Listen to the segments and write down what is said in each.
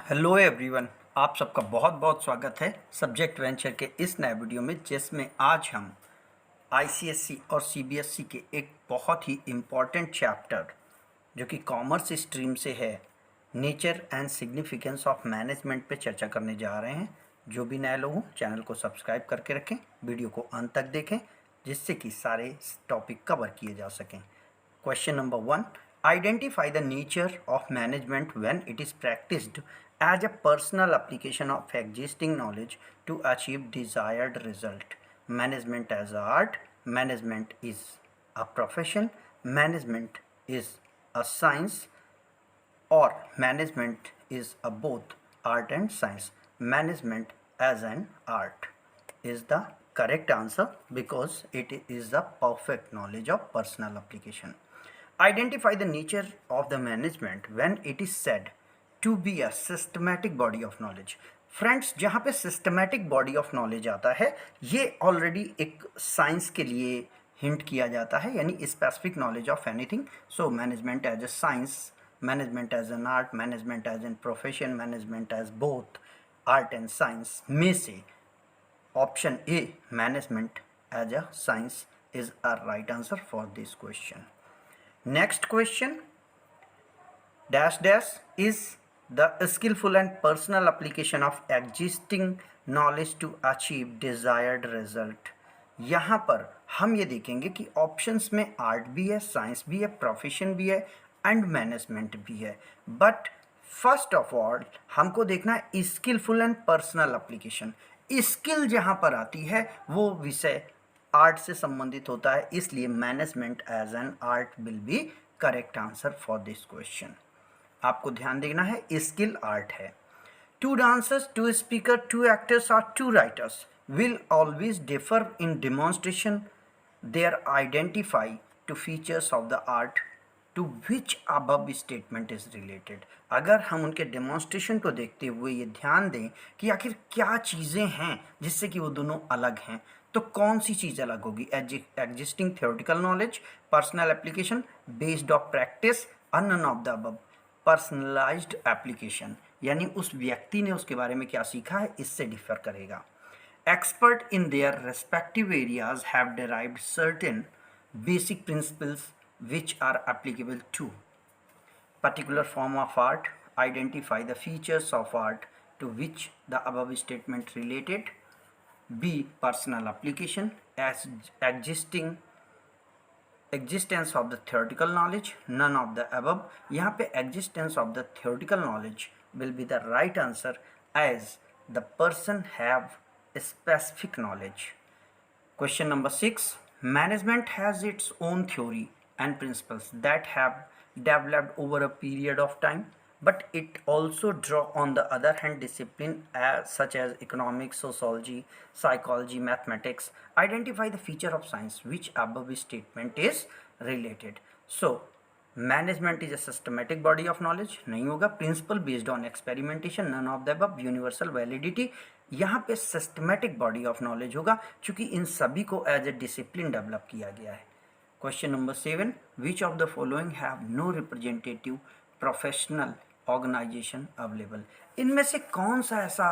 Hello everyone, आप सबका बहुत बहुत स्वागत है सब्जेक्ट वेंचर के इस नए वीडियो में, जिसमें आज हम आईसीएसई और सीबीएसई के एक बहुत ही इम्पॉर्टेंट चैप्टर जो कि कॉमर्स स्ट्रीम से है, nature and significance of management पे चर्चा करने जा रहे हैं। जो भी नए लोग हों चैनल को सब्सक्राइब करके रखें, वीडियो को अंत तक देखें जिससे कि सारे टॉपिक कवर किए जा सकें। Question number 1. Identify the nature of management when it is practiced as a personal application of existing knowledge to achieve desired result. Management as art. Management is a profession. Management is a science, or management is a both art and science. Management as an art is the correct answer because it is the perfect knowledge of personal application. Identify the nature of the management when it is said to be a systematic body of knowledge. Friends, जहाँ पे systematic body of knowledge आता है, ये already एक science के लिए hint किया जाता है, यानी specific knowledge of anything. So management as a science, management as an art, management as an profession, management as both art and science में से option A, management as a science, is a right answer for this question. Next question, dash dash is the skillful and personal application of existing knowledge to achieve desired result. यहाँ पर हम ये देखेंगे कि options में art भी है, science भी है, प्रोफेशन भी है एंड मैनेजमेंट भी है. बट फर्स्ट ऑफ ऑल हमको देखना है skillful and personal application. Skill जहाँ पर आती है वो विषय आर्ट से संबंधित होता है, इसलिए management as an art will be correct answer for this question. आपको ध्यान देना है, स्किल आर्ट है. Two dancers, two speaker, two actors और two writers will always differ in demonstration their identify two features of the art to which above statement is related. अगर हम उनके demonstration को देखते हुए ये ध्यान दें कि आखिर क्या चीज़ें हैं जिससे कि वो दोनों अलग हैं, तो कौन सी चीज़ अलग होगी? Existing theoretical knowledge, personal application, based of practice, none of the above. Personalised application यानी उस व्यक्ति ने उसके बारे में क्या सीखा है, इससे डिफर करेगा. Expert in their respective areas have derived certain basic principles which are applicable to particular form of art. Identify the features of art to which the above statement related. B, personal application. As existence of the theoretical knowledge, none of the above. यहाँ पे existence of the theoretical knowledge will be the right answer as the person have specific knowledge. Question number 6. Management has its own theory and principles that have developed over a period of time, but it also draw on the other hand discipline such as economics, sociology, psychology, mathematics. Identify the feature of science which above statement is related. So management is a systematic body of knowledge नहीं होगा. Principle based on experimentation, none of the above. Universal validity, यहाँ पे systematic body of knowledge होगा क्योंकि इन सभी को as a discipline develop किया गया है. Question number 7. Which of the following have no representative professional organisation available. इनमें से कौन सा ऐसा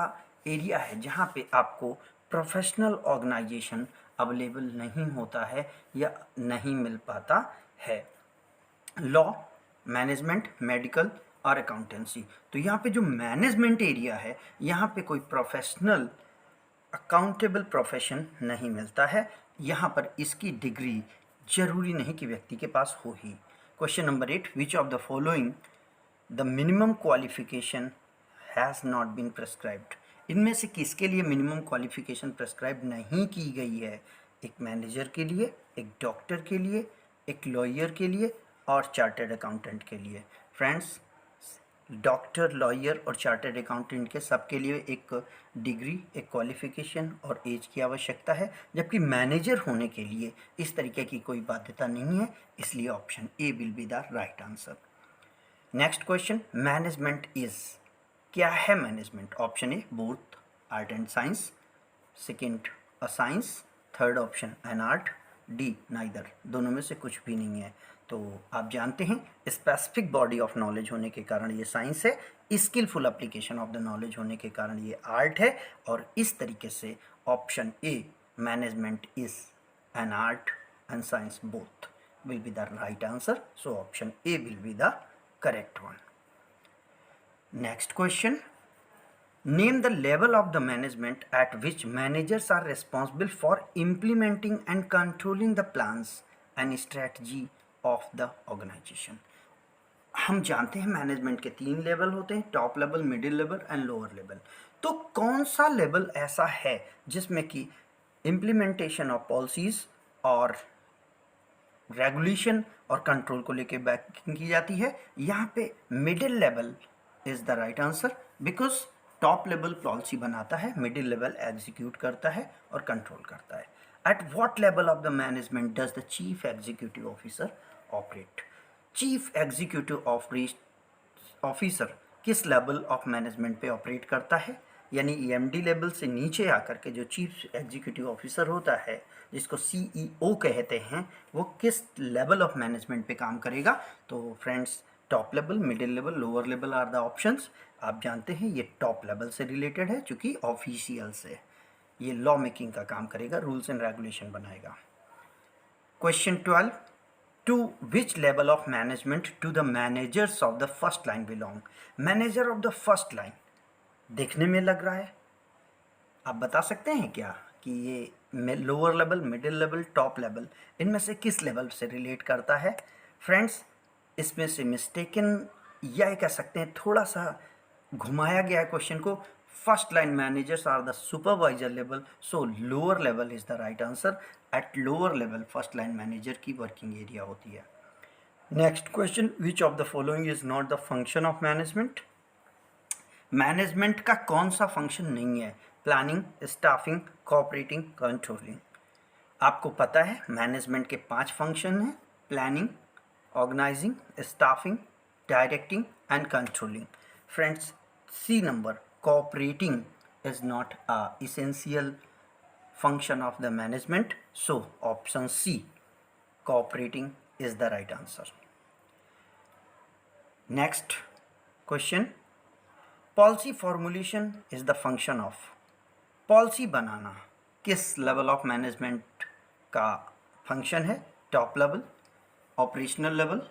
एरिया है जहाँ पे आपको प्रोफेशनल ऑर्गेनाइजेशन अवेलेबल नहीं होता है या नहीं मिल पाता है? लॉ, मैनेजमेंट, मेडिकल और अकाउंटेंसी. तो यहाँ पे जो मैनेजमेंट एरिया है, यहाँ पे कोई प्रोफेशनल अकाउंटेबल प्रोफेशन नहीं मिलता है. यहाँ पर इसकी डिग्री जरूरी नहीं कि व्यक्ति के पास हो ही. Question number 8. Which of the following the minimum qualification has not been prescribed. इनमें से किसके लिए मिनिमम क्वालिफिकेशन प्रेस्क्राइब नहीं की गई है? एक मैनेजर के लिए, एक डॉक्टर के लिए, एक लॉयर के लिए और चार्टर्ड अकाउंटेंट के लिए. फ्रेंड्स, डॉक्टर, लॉयर और चार्टर्ड अकाउंटेंट के सबके लिए एक डिग्री, एक क्वालिफिकेशन और एज की आवश्यकता है, जबकि मैनेजर होने के लिए इस तरीके की कोई बाध्यता नहीं है, इसलिए option A will be the right answer. Next question, management is, क्या है management? Option A, both art and science. Second, a science. Third option, an art. D neither, दोनों में से कुछ भी नहीं है। तो आप जानते हैं स्पेसिफिक बॉडी ऑफ नॉलेज होने के कारण ये साइंस है, skillful application of the knowledge होने के कारण ये आर्ट है, और इस तरीके से option A management is an art and science both will be the right answer. So option A will be the correct one. Next question. Name the level of the management at which managers are responsible for implementing and controlling the plans and strategy of the organization. हम जानते हैं management के 3 level होते हैं, top level, middle level and lower level. तो कौन सा level ऐसा है जिसमें कि इम्प्लीमेंटेशन ऑफ पॉलिसीज और रेगुलेशन और कंट्रोल को लेके बैकिंग की जाती है? यहाँ पे middle level is the right answer, because top level policy बनाता है, मिडिल लेवल एग्जीक्यूट करता है और कंट्रोल करता है। At what level of the management does the chief executive officer operate? Chief executive officer किस लेवल ऑफ मैनेजमेंट पे operate करता है? यानी ईएमडी लेवल से नीचे आकर के जो चीफ एग्जीक्यूटिव ऑफिसर होता है, जिसको सीईओ कहते हैं, वो किस लेवल ऑफ मैनेजमेंट पे काम करेगा? तो friends, top level, middle level, lower level are the options. आप जानते हैं ये टॉप लेवल से रिलेटेड है, चूँकि ऑफिशियल से ये लॉ मेकिंग का काम करेगा, रूल्स एंड रेगुलेशन बनाएगा। Question 12, to which level of management do the managers of the first line belong? Manager of the first line देखने में लग रहा है, आप बता सकते हैं क्या कि ये lower level, middle level, top level, इनमें से किस लेवल से रिलेट करता है? फ्रेंड्स, इसमें से मिस्टेकन या कह सकते हैं थोड़ा सा घुमाया गया है क्वेश्चन को। First line managers are the supervisor level, so lower level is the right answer. At lower level first line manager की वर्किंग एरिया होती है। Next question, which of the following is not the function of management? Management का कौन सा function नहीं है? Planning, staffing, cooperating, controlling. आपको पता है मैनेजमेंट के 5 फंक्शन हैं: planning, organising, staffing, directing and controlling. Friends, C number, cooperating is not a essential function of the management, so option C, cooperating is the right answer. Next question, policy formulation is the function of? Policy बनाना किस level of management का function है? Top level, operational level,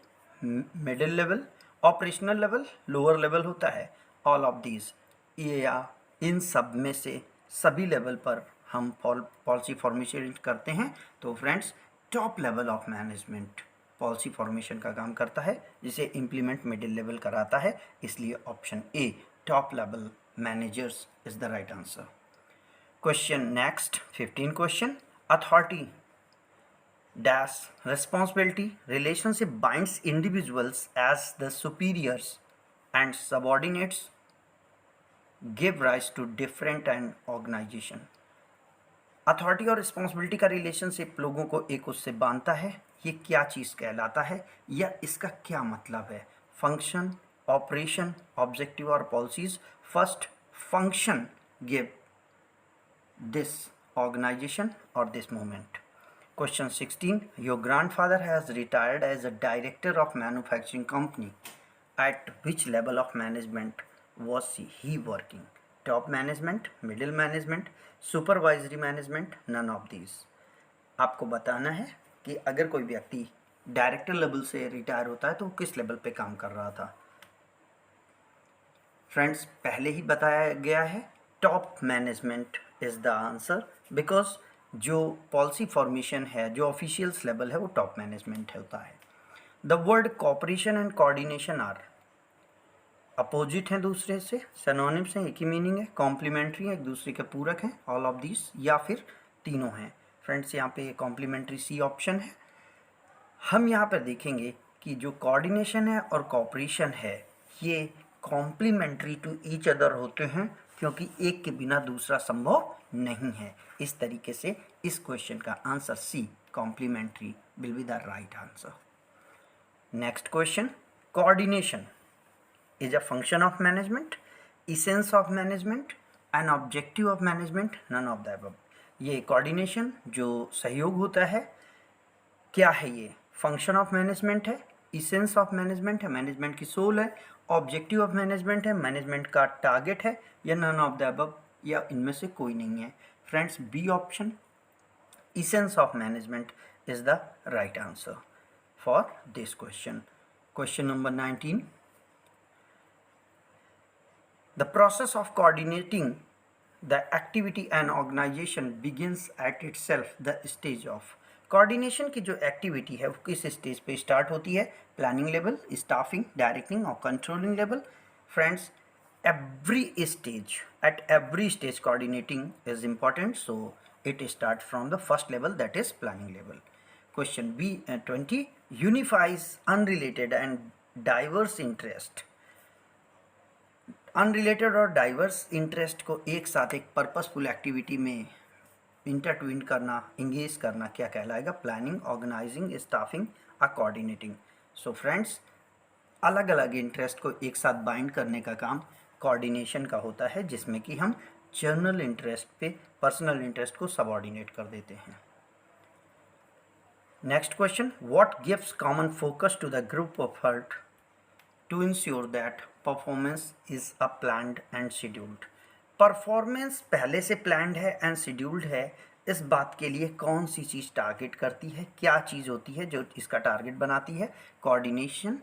middle level. Operational level lower level होता है। All of these, या इन सब में से सभी लेवल पर हम पॉलिसी फॉर्मेशन करते हैं। तो friends, top level of management policy formation का काम करता है, जिसे इम्प्लीमेंट मिडिल लेवल कराता है। इसलिए option A, top level managers is the right answer. Question next, 15 question, authority dash responsibility relationship binds individuals as the superiors and subordinates give rise to different an organization. Authority और responsibility का relationship लोगों को एक उससे बांधता है। ये क्या चीज़ कहलाता है या इसका क्या मतलब है? फंक्शन, ऑपरेशन, ऑब्जेक्टिव और policies. First, function give this organisation और this movement. Question 16, your grandfather has retired as a director of manufacturing company. At which level of management was he working? Top management, middle management, supervisory management, none of these. आपको बताना है कि अगर कोई व्यक्ति director level से retire होता है तो किस लेवल पे काम कर रहा था? फ्रेंड्स, पहले ही बताया गया है, top management is the answer, because जो पॉलिसी फॉर्मेशन है, जो ऑफिशियल्स लेवल है, वो टॉप मैनेजमेंट होता है। The word cooperation and coordination are opposite हैं दूसरे से, सिनोनिम्स हैं, एक ही मीनिंग है, कॉम्प्लीमेंट्री हैं, एक दूसरे के पूरक हैं, ऑल ऑफ दिस, या फिर तीनों हैं। फ्रेंड्स, यहाँ पे कॉम्प्लीमेंट्री सी ऑप्शन है। हम यहाँ पर देखेंगे कि जो कोऑर्डिनेशन है और कॉपरेशन है, ये कॉम्प्लीमेंट्री टू ईच अदर होते हैं, क्योंकि एक के बिना दूसरा संभव नहीं है। इस तरीके से इस क्वेश्चन का answer C, complementary, will be the right answer. Next question, coordination is a function of management, essence of management, an objective of management, none of the above. ये कोऑर्डिनेशन जो सहयोग होता है, क्या है ये? फंक्शन ऑफ मैनेजमेंट है, essence of management है, मैनेजमेंट की सोल है, ऑब्जेक्टिव ऑफ मैनेजमेंट है, मैनेजमेंट का टारगेट है, या नन ऑफ द अबव, या इनमें से कोई नहीं है? Friends, B option, essence of management, is the right answer for this question. Question number 19. The process of coordinating the activity and organization begins at itself the stage of. Coordination की जो activity है वो किस stage पे start होती है? Planning level, staffing, directing और controlling level? Friends, at every stage coordinating is important, so it starts from the first level, that is planning level. Question B 20. Unifies unrelated and diverse interest. Unrelated और diverse interest को एक साथ एक purposeful activity में इंटरट्विन करना, engage करना क्या कहलाएगा? प्लानिंग, ऑर्गेनाइजिंग, स्टाफिंग और कोऑर्डिनेटिंग. सो फ्रेंड्स, अलग अलग इंटरेस्ट को एक साथ बाइंड करने का काम कोऑर्डिनेशन का होता है, जिसमें कि हम जनरल इंटरेस्ट पे पर्सनल इंटरेस्ट को सबऑर्डिनेट कर देते हैं. Next question. What gives common focus to the group of effort to ensure that performance is a planned and scheduled? Performance पहले से प्लान्ड है एंड शेड्यूल्ड है, इस बात के लिए कौन सी चीज़ टारगेट करती है? क्या चीज़ होती है जो इसका टारगेट बनाती है? कोऑर्डिनेशन,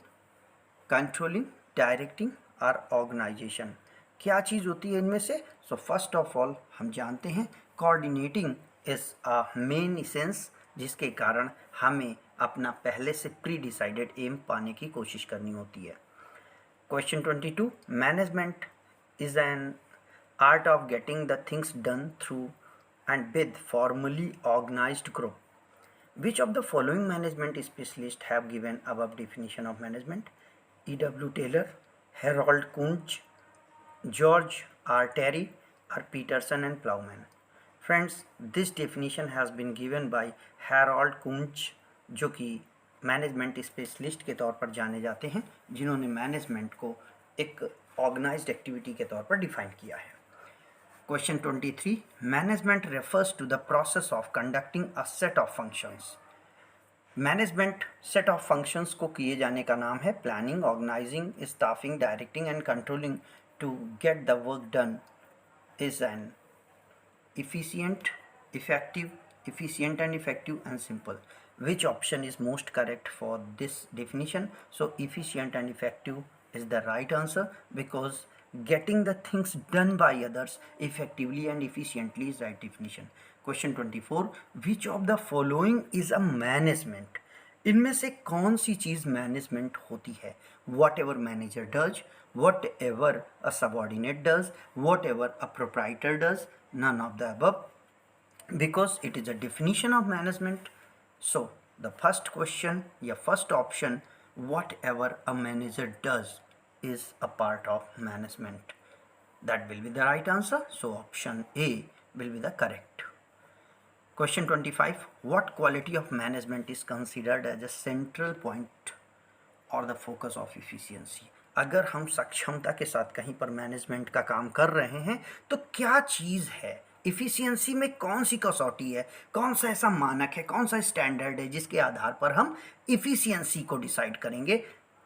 कंट्रोलिंग, डायरेक्टिंग और ऑर्गेनाइजेशन. क्या चीज़ होती है इनमें से? सो फर्स्ट ऑफ ऑल हम जानते हैं coordinating is a main essence, जिसके कारण हमें अपना पहले से प्री डिसाइडेड एम पाने की कोशिश करनी होती है. Question 22. Management is an art of getting the things done through and with formally organized group. Which of the following management specialists have given above definition of management? E.W. Taylor, Harold Kunz, George R. Terry, or Peterson and Plowman? Friends, this definition has been given by Harold Kunz, जो कि management specialist के तौर पर जाने जाते हैं, जिन्होंने management को एक ऑर्गेनाइज्ड एक्टिविटी के तौर पर डिफाइन किया है. Question 23. Management refers to the process of conducting a set of functions. Management set of functions को किए जाने का नाम है planning, organising, staffing, directing and controlling to get the work done is an efficient and effective and simple. Which option is most correct for this definition? So efficient and effective is the right answer, because getting the things done by others effectively and efficiently is right definition. Question 24. Which of the following is a management? इनमें से कौन सी चीज़ management होती है? Whatever manager does, whatever a subordinate does, whatever a proprietor does, none of the above, because it is a definition of management. So the first question, या first option, whatever a manager does is a part of management. That will be the right answer. So option A will be the correct. Question 25. What quality of management is considered as a central point or the focus of efficiency? अगर हम सक्षमता के साथ कहीं पर management का काम कर रहे हैं तो क्या चीज़ है? इफ़िशियंसी में कौन सी कसौटी है? कौन सा ऐसा मानक है, कौन सा स्टैंडर्ड है जिसके आधार पर हम इफ़िशियंसी को डिसाइड करेंगे?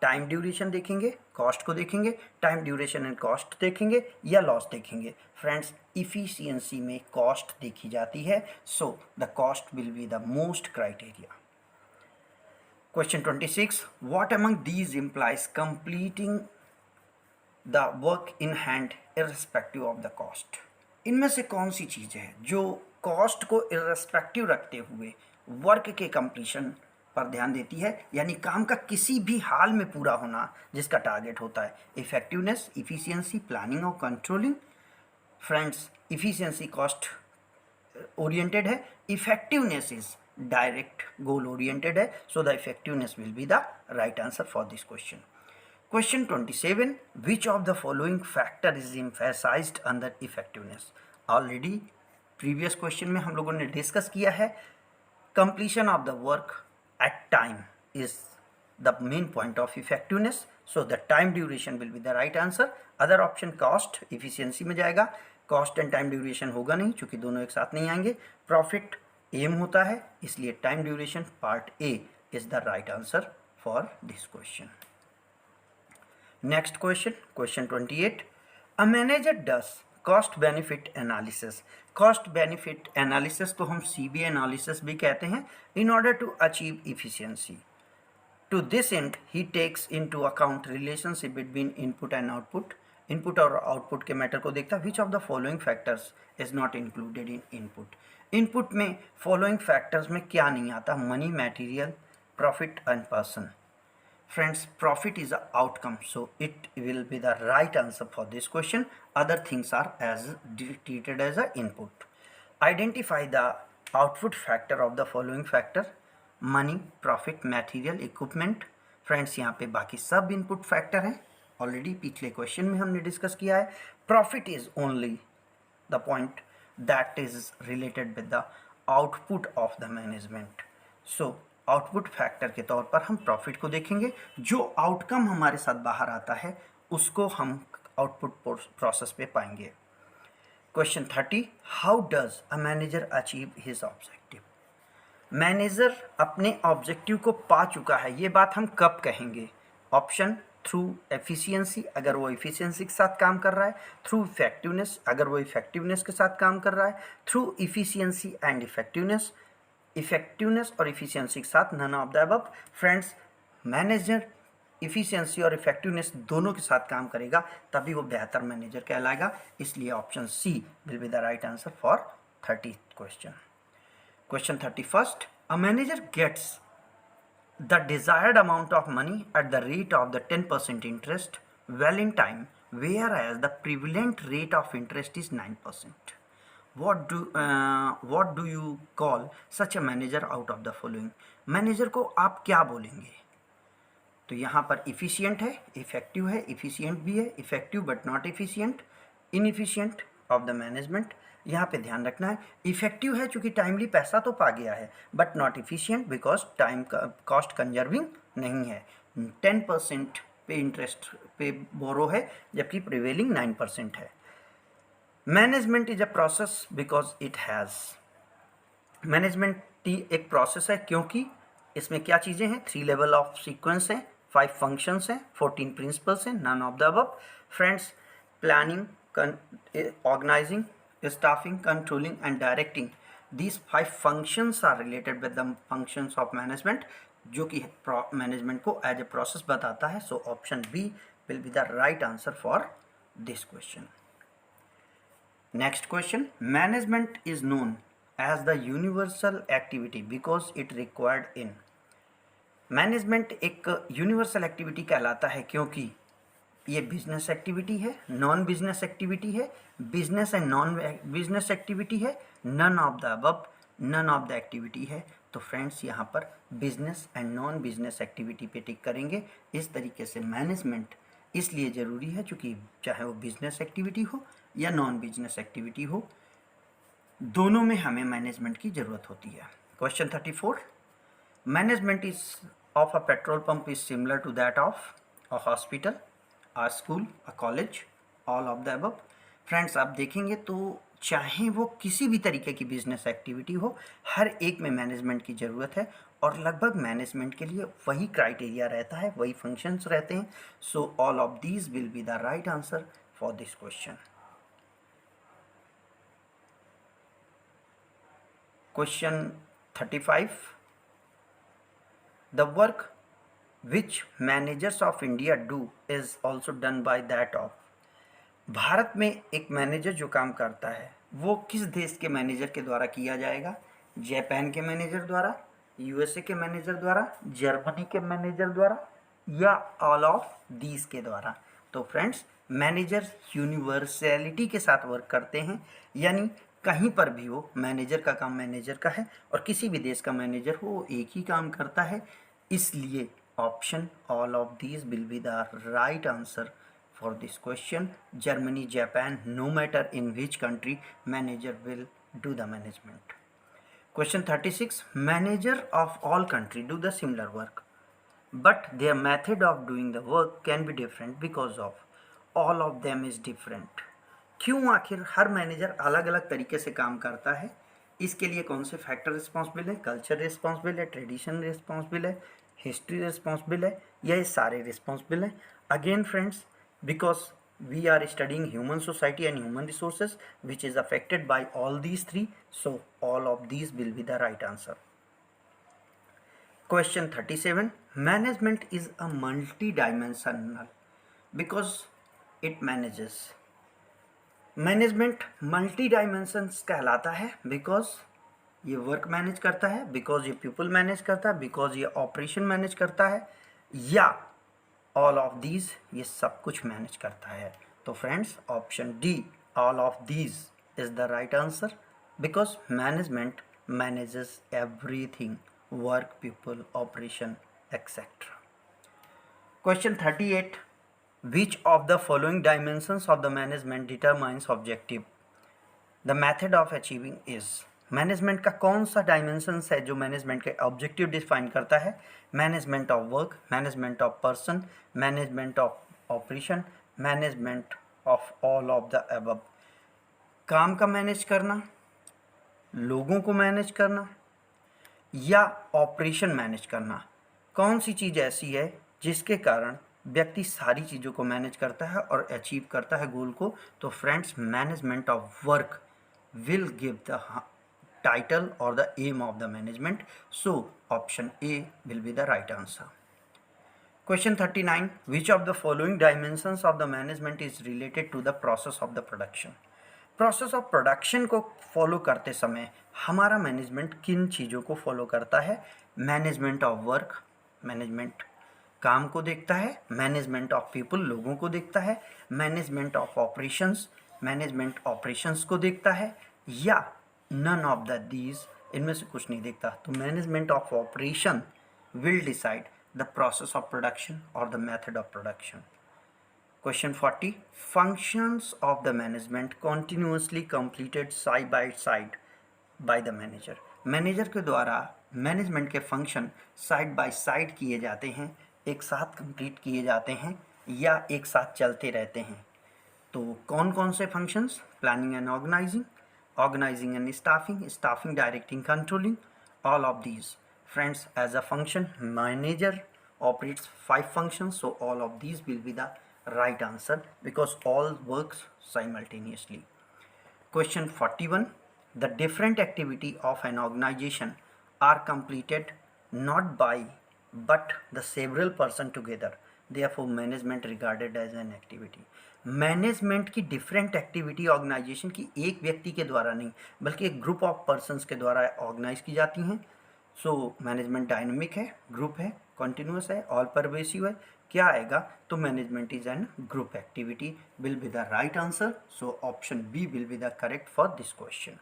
टाइम ड्यूरेशन देखेंगे, कॉस्ट को देखेंगे, टाइम ड्यूरेशन एंड कॉस्ट देखेंगे, या लॉस देखेंगे? फ्रेंड्स, इफ़िशियंसी में कॉस्ट देखी जाती है, so the cost will be the most criteria. Question 26. What among these implies completing the work in hand irrespective of the cost? इनमें से कौन सी चीज़ है जो कॉस्ट को इर्रेस्पेक्टिव रखते हुए वर्क के कंप्लीशन पर ध्यान देती है, यानी काम का किसी भी हाल में पूरा होना जिसका टारगेट होता है? इफेक्टिवनेस, इफिशियंसी, प्लानिंग और controlling? Friends, efficiency cost oriented है, effectiveness is direct goal oriented है, so the effectiveness will be the right answer for this question. Question 27. Which of the following factor is emphasized under effectiveness? Already previous question में हम लोगों ने discuss किया है, completion of the work at time is the main point of effectiveness, so the time duration will be the right answer. Other option cost, efficiency में जाएगा. cost and time duration होगा नहीं, चूँकि दोनों एक साथ नहीं आएंगे. profit, एम होता है, इसलिए time duration part A is the right answer for this question. Next question, question 28, a manager does cost benefit analysis. Cost benefit analysis को हम CB एनालिसिस भी कहते हैं, in order to achieve efficiency. To this end, he takes into account relationship between input and output. Input और output के matter को देखता है। Which of the following factors is not included in input? Input में following factors में क्या नहीं आता? Money, material, profit and person. Friends, profit is an outcome, so it will be the right answer for this question. Other things are as treated as a input. Identify the output factor of the following factor. Money, profit, material, equipment. Friends यहाँ पे बाकी सब input factor हैं, already पिछले question में हमने discuss किया है। Profit is only the point that is related with the output of the management. So output factor के तौर पर हम प्रॉफिट को देखेंगे। जो आउटकम हमारे साथ बाहर आता है उसको हम आउटपुट प्रोसेस पे पाएंगे। Question 30, how does a manager achieve his objective. Manager अपने ऑब्जेक्टिव को पा चुका है, ये बात हम कब कहेंगे? ऑप्शन थ्रू एफिशिएंसी, अगर वो एफिशिएंसी के साथ काम कर रहा है, थ्रू इफेक्टिवनेस, अगर वो इफेक्टिवनेस के साथ काम कर रहा है, through efficiency and effectiveness, effectiveness और इफिशिएंसी के साथ none of the above. Friends, manager efficiency और इफेक्टिवनेस दोनों के साथ काम करेगा तभी वो बेहतर मैनेजर कहलाएगा, इसलिए option C will be the right answer for 30th question. Question 31st, a manager gets the desired amount of money at the rate of the 10% interest well in time, whereas the prevalent rate of interest is 9%. What do you call such a manager out of the following? Manager को आप क्या बोलेंगे? तो यहाँ पर efficient है, effective है, efficient भी है, effective but not efficient, inefficient of the management. यहाँ पे ध्यान रखना है, इफेक्टिव है चूँकि टाइमली पैसा तो पा गया है, but not efficient because time का कॉस्ट कंजर्विंग नहीं है। 10% पे इंटरेस्ट पे बोरो है जबकि प्रिवेलिंग 9% है। Management is a process because it has, management एक प्रोसेस है क्योंकि इसमें क्या चीज़ें हैं? 3 लेवल ऑफ सीक्वेंस हैं, 5 फंक्शंस हैं, 14 प्रिंसिपल्स हैं, none of the above. Friends, planning, organising, staffing, controlling and directing, these 5 functions are related with the functions of management, जो कि मैनेजमेंट को एज ए प्रोसेस बताता है। So option B will be the right answer for this question. Next question, management is known as the universal activity because it required in. Management एक universal activity कहलाता है क्योंकि ये business activity है, non business activity है, business and non business activity है, none of the above, none of the activity है। तो फ्रेंड्स, यहाँ पर business and non business activity पे टिक करेंगे। इस तरीके से मैनेजमेंट इसलिए ज़रूरी है क्योंकि चाहे वो बिजनेस एक्टिविटी हो या नॉन बिजनेस एक्टिविटी हो, दोनों में हमें मैनेजमेंट की ज़रूरत होती है। Question 34, management is of a petrol pump is similar to that of a hospital, a school, a college, all of the above. Friends, आप देखेंगे तो चाहे वो किसी भी तरीके की बिजनेस एक्टिविटी हो, हर एक में मैनेजमेंट की ज़रूरत है और लगभग मैनेजमेंट के लिए वही क्राइटेरिया रहता है, वही फंक्शंस रहते हैं। So all of these will be the right answer for this question. Question 35, the work which managers of India do is also done by that of। Bharat में एक मैनेजर जो काम करता है वो किस देश के मैनेजर के द्वारा किया जाएगा? जापान के मैनेजर द्वारा, यूएसए के मैनेजर द्वारा, जर्मनी के मैनेजर द्वारा या ऑल ऑफ दीज के द्वारा। तो फ्रेंड्स, मैनेजर यूनिवर्सैलिटी के साथ वर्क करते हैं, यानी कहीं पर भी हो मैनेजर का काम मैनेजर का है और किसी भी देश का मैनेजर हो वो एक ही काम करता है। इसलिए option all of these will be the right answer for this question. Germany, Japan, no matter in which country, manager will do the management. Question 36, manager of all country do the similar work but their method of doing the work can be different because of all of them is different. क्यों आखिर हर manager अलग अलग तरीके से काम करता है? इसके लिए कौन से फैक्टर रिस्पॉन्सिबल है? कल्चर रिस्पॉन्सिबल है, ट्रेडिशन रिस्पॉन्सिबल है, हिस्ट्री रिस्पॉन्सिबल है, ये सारे रिस्पॉन्सिबल हैं. Again friends, because we are studying human society and human resources which is affected by all these three, so all of these will be the right answer. Question 37. Management is a multi-dimensional because it manages. Management multi dimensions कहलाता है because ये work manage करता है, because ये people manage करता है, because ये operation manage करता है, या ऑल ऑफ दीज ये सब कुछ मैनेज करता है. तो friends option D all of these is the right answer because management manages everything, work, people, operation etcetera. Question 38. Which of the following dimensions of the management determines objective? The method of achieving is. Management का कौन सा dimensions है जो management के objective define करता है? Management of work, management of person, management of operation, management of all of the above. काम का मैनेज करना, लोगों को मैनेज करना, या ऑपरेशन मैनेज करना. कौन सी चीज़ ऐसी है जिसके कारण व्यक्ति सारी चीज़ों को मैनेज करता है और अचीव करता है गोल को? तो friends management of work will give the title और the aim of the management, so option A will be the right answer. Question 39. Which of the following dimensions of the management is related to the process of the production? Process of production को follow करते समय हमारा management किन चीज़ों को follow करता है? Management of work, management काम को देखता है, मैनेजमेंट ऑफ पीपल लोगों को देखता है, management of operations management operations को देखता है, या नन ऑफ द दीज इनमें से कुछ नहीं देखता. तो management of operation will decide the process of production और the method of production. Question 40. Functions of the management continuously completed side by side by the manager. Manager के द्वारा management के फंक्शन साइड बाय साइड किए जाते हैं, एक साथ complete किए जाते हैं, या एक साथ चलते रहते हैं. तो कौन कौन से functions? Planning and organising, organising and staffing, staffing, directing, controlling, all of these. Friends as a function manager operates 5 functions, so all of these will be the right answer because all works simultaneously. Question 41. The different activity of an organization are completed not by but the several person together, therefore management regarded as an activity. Management की different activity organisation की एक व्यक्ति के द्वारा नहीं बल्कि एक group of persons के द्वारा ऑर्गेनाइज की जाती हैं. सो मैनेजमेंट डायनेमिक है, ग्रुप है, कॉन्टिन्यूस है, ऑल परवेसिव है. क्या आएगा? तो management is an group activity will be the right answer, so option B will be the correct for this question.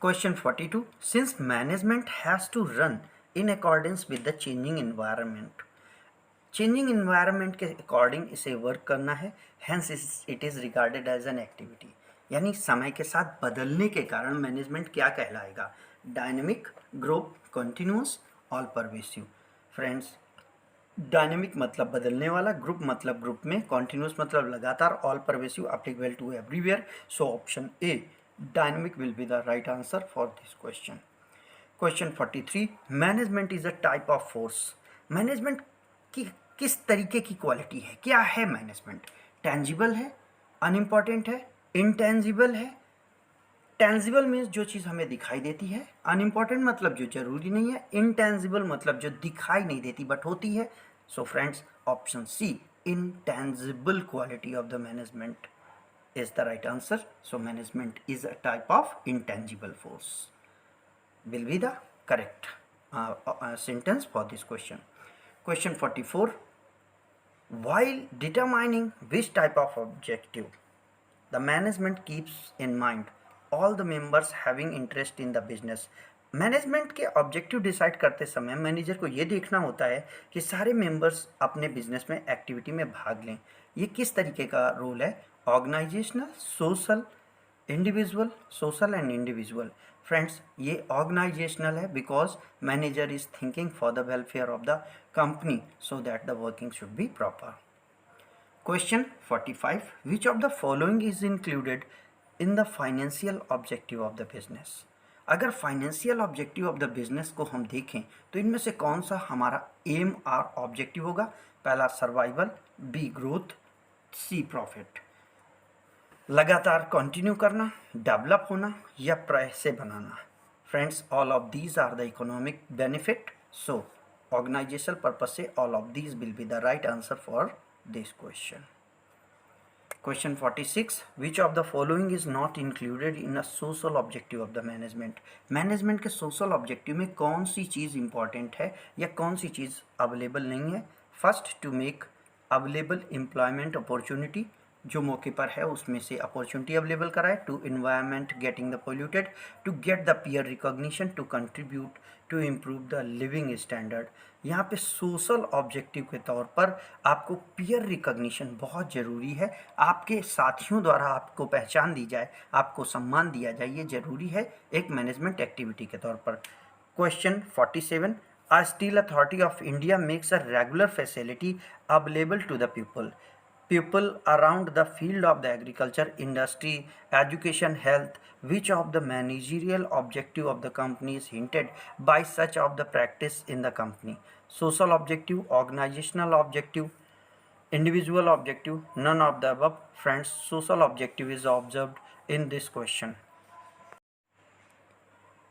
Question 42. Since management has to run in accordance with the changing environment, changing environment के according इसे work करना है, hence it is regarded as an activity. यानी समय के साथ बदलने के कारण मैनेजमेंट क्या कहलाएगा? Dynamic, group, continuous, all pervasive. Friends dynamic मतलब बदलने वाला, ग्रुप मतलब ग्रुप में, कॉन्टिन्यूस मतलब लगातार, all pervasive applicable to everywhere. So option A dynamic will be the right answer for this question. Question 43. Management is a type of force. Management की किस तरीके की क्वालिटी है? क्या है मैनेजमेंट? टेंजिबल है, अनइम्पॉर्टेंट है, इंटेंजिबल है. टेंजिबल मीन्स जो चीज़ हमें दिखाई देती है, अनइम्पॉर्टेंट मतलब जो जरूरी नहीं है, इंटेंजिबल मतलब जो दिखाई नहीं देती बट होती है. So friends option C intangible quality of the management is the right answer. So management is a type of intangible force will be the correct sentence for this question. Question 44. While determining which type of objective the management keeps in mind all the members having interest in the business. Management के objective decide करते समय manager को ये देखना होता है कि सारे मेंबर्स अपने बिजनेस में एक्टिविटी में भाग लें. ये किस तरीके का रोल है? Organizational, social, individual, social and individual. Friends ये ऑर्गेनाइजेशनल है because manager is thinking for the welfare of the company so that the working should be proper. Question 45. Which of the following is included in the financial objective of the business. अगर financial objective of the business को हम देखें तो इनमें से कौन सा हमारा एम और ऑब्जेक्टिव होगा? पहला survival, B growth, C profit. लगातार कंटिन्यू करना, डेवलप होना या पैसे बनाना। Friends, all of these are the economic benefit, so organizational purpose से all of these will be the right answer for this question. Question 46. Which of the following is not included in a social objective of the management? Management के social objective में कौन सी चीज़ important है या कौन सी चीज़ available नहीं है? First, to make available employment opportunity, जो मौके पर है उसमें से अपॉर्चुनिटी अवेलेबल कराए। To environment getting the polluted, to get the peer recognition, to contribute to improve the living standard. यहाँ पे सोशल ऑब्जेक्टिव के तौर पर आपको पीयर रिकॉग्निशन बहुत ज़रूरी है, आपके साथियों द्वारा आपको पहचान दी जाए, आपको सम्मान दिया जाए, ये ज़रूरी है एक मैनेजमेंट एक्टिविटी के तौर पर। Question 47. A Steel Authority of India makes a regular facility available to the people around the field of the agriculture, industry, education, health. Which of the managerial objective of the company is hinted by such of the practice in the company? Social objective, organizational objective, individual objective, none of the above. Friends, social objective is observed in this question.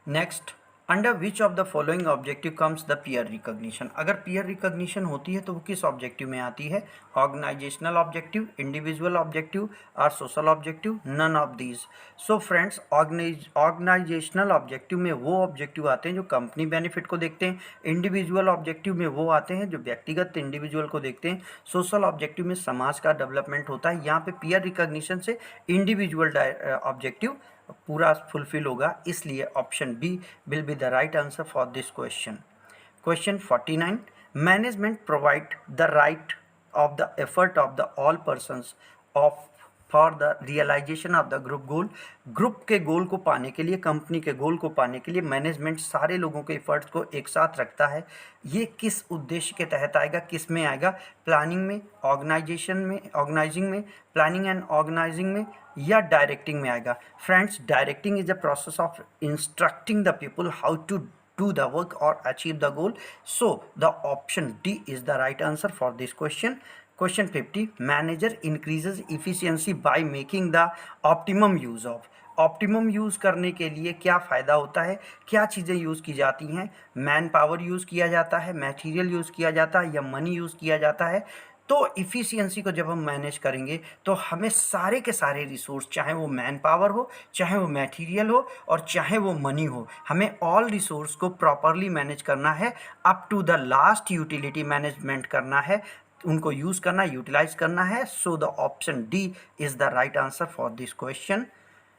Next, under which of the following objective comes the peer recognition. अगर peer recognition होती है तो वो किस objective में आती है? Organisational objective, individual objective और social objective, none of these. So friends, organisational objective में वो ऑब्जेक्टिव आते हैं जो कंपनी बेनिफिट को देखते हैं, इंडिविजुअल ऑब्जेक्टिव में वो आते हैं जो व्यक्तिगत इंडिविजुअल को देखते हैं, सोशल ऑब्जेक्टिव में समाज का डेवलपमेंट होता है। यहाँ पे पीयर रिकॉग्निशन से इंडिविजुअल ऑब्जेक्टिव पूरा फुलफिल होगा, इसलिए option B will be the right answer for this question. Question 49. Management provide the right of the effort of the all persons of for the realisation of the group goal. Group के goal को पाने के लिए, company के goal को पाने के लिए मैनेजमेंट सारे लोगों के एफर्ट्स को एक साथ रखता है। ये किस उद्देश्य के तहत आएगा, किस में आएगा? प्लानिंग में, ऑर्गेनाइजिंग में, प्लानिंग एंड ऑर्गेनाइजिंग में या डायरेक्टिंग में आएगा? Friends, directing is a process of instructing the people how to do the work or achieve the goal. So the option D is the right answer for this question. Question 50. Manager increases efficiency by making the optimum use of. Optimum use करने के लिए क्या फ़ायदा होता है, क्या चीज़ें use की जाती हैं? मैन पावर यूज़ किया जाता है, मटेरियल यूज़ किया जाता है या मनी यूज़ किया जाता है? तो इफ़िशियंसी को जब हम मैनेज करेंगे तो हमें सारे के सारे रिसोर्स, चाहे वो मैन पावर हो, चाहे वो मटेरियल हो और चाहे वो मनी हो, हमें ऑल रिसोर्स को प्रॉपरली मैनेज करना है, up to the last utility management करना है, उनको यूज़ करना, यूटिलाइज करना है। So the option D is the right answer for this question.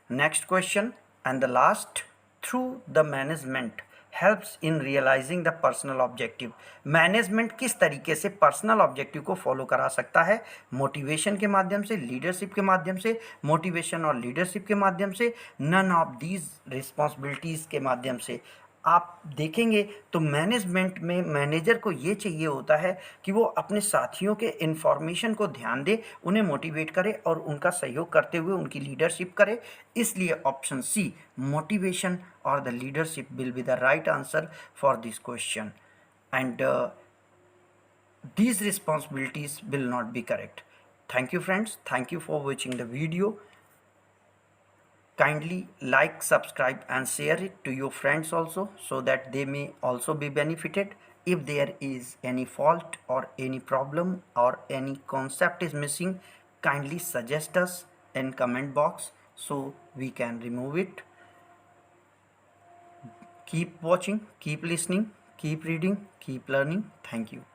Next question and the last. Through the management helps in realising the personal objective. Management किस तरीके से personal objective को फॉलो करा सकता है? मोटिवेशन के माध्यम से, लीडरशिप के माध्यम से, मोटिवेशन और लीडरशिप के माध्यम से, नन ऑफ दीज रिस्पॉन्सिबिलिटीज़ के माध्यम से। आप देखेंगे तो मैनेजमेंट में मैनेजर को ये चाहिए होता है कि वो अपने साथियों के इन्फॉर्मेशन को ध्यान दे, उन्हें मोटिवेट करे और उनका सहयोग करते हुए उनकी लीडरशिप करे। इसलिए ऑप्शन सी, मोटिवेशन और the leadership will be the right answer for this question and these responsibilities will not be correct. Thank you friends, thank you for watching the video. Kindly like, subscribe and share it to your friends also, so that they may also be benefited. If there is any fault or any problem or any concept is missing, kindly suggest us in comment box so we can remove it. Keep watching, keep listening, keep reading, keep learning. Thank you.